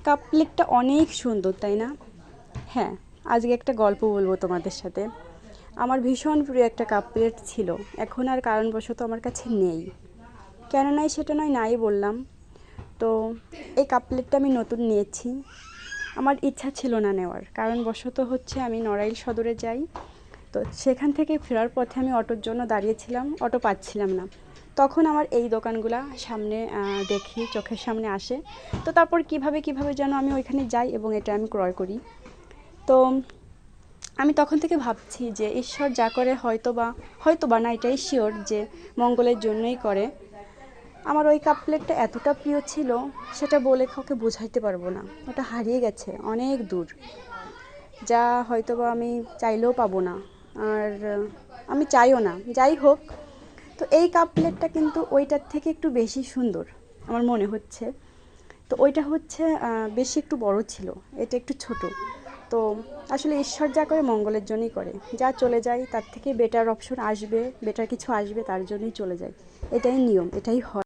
Cup প্লেটটা অনেক সুন্দর, তাই না? হ্যাঁ, আজকে একটা গল্প বলবো তোমাদের সাথে। আমার ভীষণ প্রিয় একটা কাপ প্লেট ছিল, এখন আর কারণবশত আমার কাছে নেই। কেন নাই সেটা নাই বললাম। তো এই কাপ প্লেটটা আমি নতুন নিয়েছি। আমার ইচ্ছা ছিল না নেওয়ার, কারণবশত হচ্ছে আমি নড়াইল সদরে যাই। তো সেখান থেকে ফেরার পথে আমি অটোর জন্য দাঁড়িয়েছিলাম, অটো পাচ্ছিলাম না। তখন আমার এই দোকানগুলা সামনে দেখি, চোখের সামনে আসে। তো তারপর কিভাবে যেন আমি ওইখানে যাই এবং এটা আমি ক্রয় করি। তো আমি তখন থেকে ভাবছি যে ঈশ্বর যা করে হয়তো বা না, এটাই শিওর যে মঙ্গলের জন্যই করে। আমার ওই কাপ প্লেটটা এতটা প্রিয় ছিল, সেটা বলে কাউকে বোঝাইতে পারবো না। ওটা হারিয়ে গেছে অনেক দূর, যা হয়তোবা আমি চাইলেও পাবো না। আর আমি চাইও না, যাই হোক। তো এই কাপ প্লেটটা কিন্তু ওইটার থেকে একটু বেশি সুন্দর আমার মনে হচ্ছে। তো ওইটা হচ্ছে বেশি একটু বড় ছিল, এটা একটু ছোট। তো আসলে ঈশ্বর যা করে মঙ্গলের জন্যই করে, যা চলে যায় তার থেকে বেটার অপশন আসবে, বেটার কিছু আসবে, তার জন্যই চলে যায়। এটাই নিয়ম, এটাই হয়।